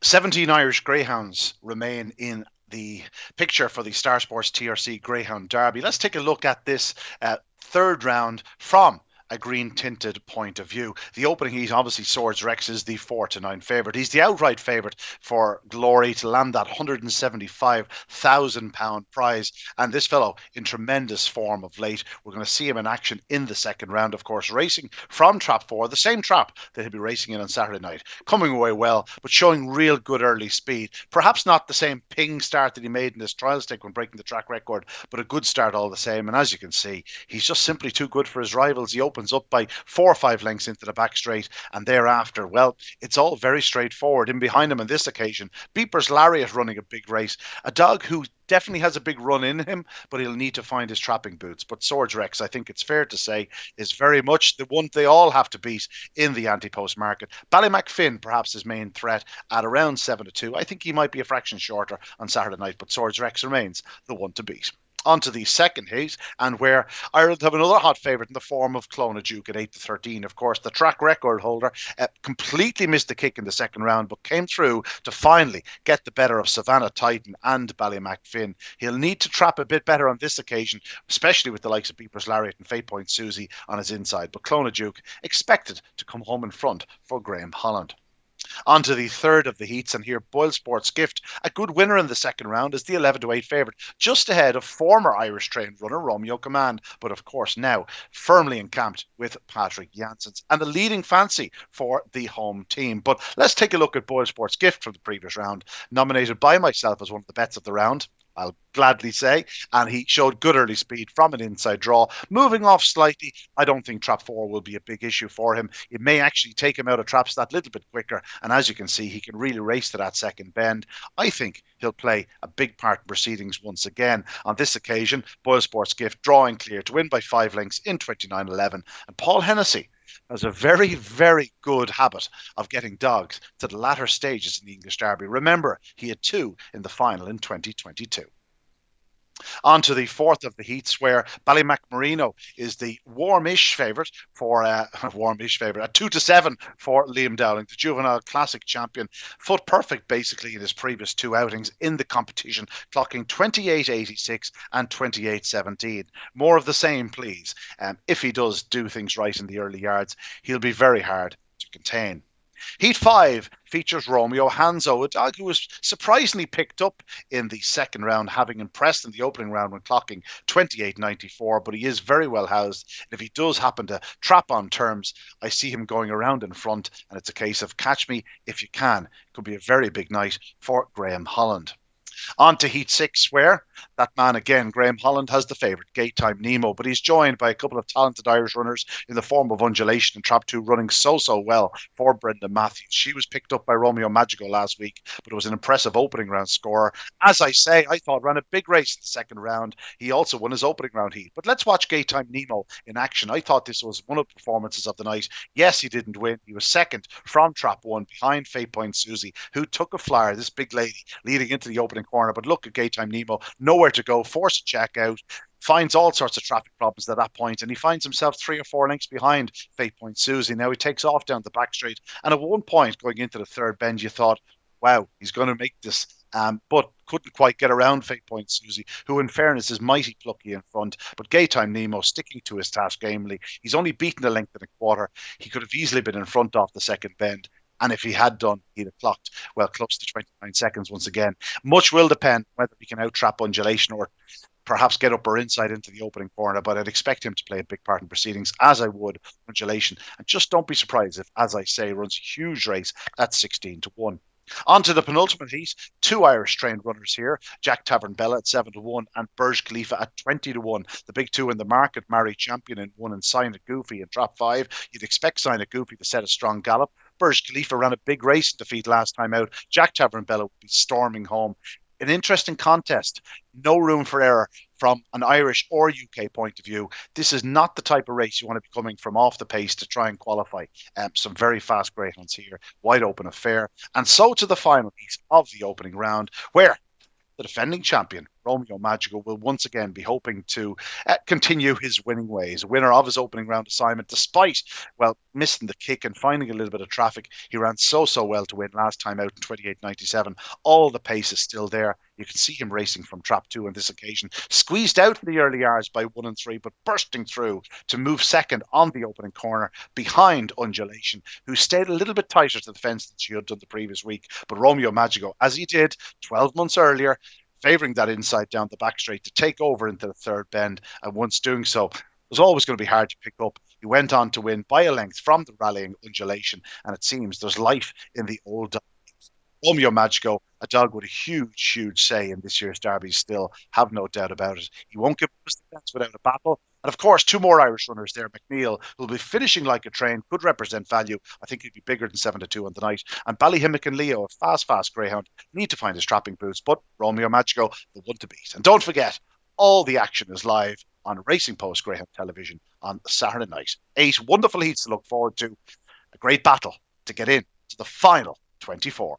17 Irish Greyhounds remain in the picture for the Star Sports TRC Greyhound Derby. Let's take a look at this third round from a green tinted point of view. The opening heat, obviously, Swords Rex is the 4-9 favourite. He's the outright favourite for Glory to land that £175,000 prize. And this fellow in tremendous form of late. We're going to see him in action in the second round, of course, racing from trap 4, the same trap that he'll be racing in on Saturday night. Coming away well, but showing real good early speed. Perhaps not the same ping start that he made in this trial stick when breaking the track record, but a good start all the same. And as you can see, he's just simply too good for his rivals. He opens up by 4 or 5 lengths into the back straight, and thereafter, well, it's all very straightforward. In behind him on this occasion, Beeper's Lariat running a big race, a dog who definitely has a big run in him, but he'll need to find his trapping boots. But Swords Rex, I think it's fair to say, is very much the one they all have to beat in the anti-post market. Ballymacfin, perhaps his main threat at around 7-2. I think he might be a fraction shorter on Saturday night, but Swords Rex remains the one to beat. On to the second heat, and where Ireland have another hot favourite in the form of Clonagh at 8-13. Of course, the track record holder completely missed the kick in the second round, but came through to finally get the better of Savannah Titan and Ballymacfin. He'll need to trap a bit better on this occasion, especially with the likes of Beeper's Lariat and Fate Point Susie on his inside. But Clonagh expected to come home in front for Graham Holland. On to the third of the heats, and here Boyle Sports Gift, a good winner in the second round, is the 11-8 favourite, just ahead of former Irish trained runner Romeo Command, but of course now firmly encamped with Patrick Janssens, and a leading fancy for the home team. But let's take a look at Boyle Sports Gift from the previous round, nominated by myself as one of the bets of the round, I'll gladly say, and he showed good early speed from an inside draw. Moving off slightly, I don't think trap 4 will be a big issue for him. It may actually take him out of traps that little bit quicker, and as you can see, he can really race to that second bend. I think he'll play a big part in proceedings once again. On this occasion, Boyle Sports Gift drawing clear to win by 5 lengths in 29.11, and Paul Hennessy has a very, very good habit of getting dogs to the latter stages in the English Derby. Remember, he had 2 in the final in 2022. On to the fourth of the heats, where Ballymacmarino is the warmish favourite for at 2-7 for Liam Dowling, the juvenile classic champion. Foot perfect basically in his previous 2 outings in the competition, clocking 28.86 and 28.17. More of the same, please. If he does do things right in the early yards, he'll be very hard to contain. Heat 5 features Romeo Hanzo, a dog who was surprisingly picked up in the second round, having impressed in the opening round when clocking 28.94, but he is very well housed. And if he does happen to trap on terms, I see him going around in front, and it's a case of catch me if you can. It could be a very big night for Graham Holland. On to Heat 6, where that man again, Graham Holland, has the favourite, Gate Time Nemo, but he's joined by a couple of talented Irish runners in the form of Undulation and Trap 2 running so well for Brenda Matthews. She was picked up by Romeo Magico last week, but it was an impressive opening round scorer. As I say, I thought ran a big race in the second round. He also won his opening round heat. But let's watch Gate Time Nemo in action. I thought this was one of the performances of the night. Yes, he didn't win. He was second from Trap 1 behind Fate Point Susie, who took a flyer, this big lady, leading into the opening corner. But look at Gate Time Nemo, nowhere to go, forced to check out, finds all sorts of traffic problems at that point, and he finds himself 3 or 4 lengths behind Fate Point Susie. Now he takes off down the back straight, and at one point going into the third bend, you thought, wow, he's going to make this, but couldn't quite get around Fate Point Susie, who in fairness is mighty plucky in front. But Gate Time Nemo sticking to his task gamely. He's only beaten a length and a quarter. He could have easily been in front off the second bend, and if he had done, he'd have clocked, well, close to 29 seconds once again. Much will depend whether he can out-trap Undulation or perhaps get up or inside into the opening corner, but I'd expect him to play a big part in proceedings, as I would Undulation. And just don't be surprised if, as I say, runs a huge race at 16-1. On to the penultimate heat, 2 Irish trained runners here, Jack Tavern Bella at 7-1 and Burj Khalifa at 20-1. The big 2 in the market, Mary Champion in 1 and Sign It Goofy in Trap 5. You'd expect Sign It Goofy to set a strong gallop. Burj Khalifa ran a big race in defeat last time out. Jack Tavern Bella would be storming home. An interesting contest. No room for error from an Irish or UK point of view. This is not the type of race you want to be coming from off the pace to try and qualify. Some very fast greyhounds here. Wide open affair. And so to the final piece of the opening round, where the defending champion, Romeo Magico will once again be hoping to continue his winning ways. Winner of his opening round assignment, despite, well, missing the kick and finding a little bit of traffic. He ran so well to win last time out in 28.97. All the pace is still there. You can see him racing from trap 2 on this occasion. Squeezed out in the early hours by 1 and 3, but bursting through to move second on the opening corner behind Undulation, who stayed a little bit tighter to the fence than she had done the previous week. But Romeo Magico, as he did 12 months earlier, favouring that inside down the back straight to take over into the third bend, and once doing so, it was always going to be hard to pick up. He went on to win by a length from the rallying Undulation, and it seems there's life in the old Romeo Magico, a dog with a huge say in this year's Derby still, have no doubt about it. He won't give us the chance without a battle. And of course, two more Irish runners there. McNeil, who'll be finishing like a train, could represent value. I think he'd be bigger than 7-2 on the night. And Ballyhimmock and Leo, a fast greyhound, need to find his trapping boots. But Romeo Magico, the one to beat. And don't forget, all the action is live on Racing Post Greyhound television on Saturday night. 8 wonderful heats to look forward to. A great battle to get in to the final 24.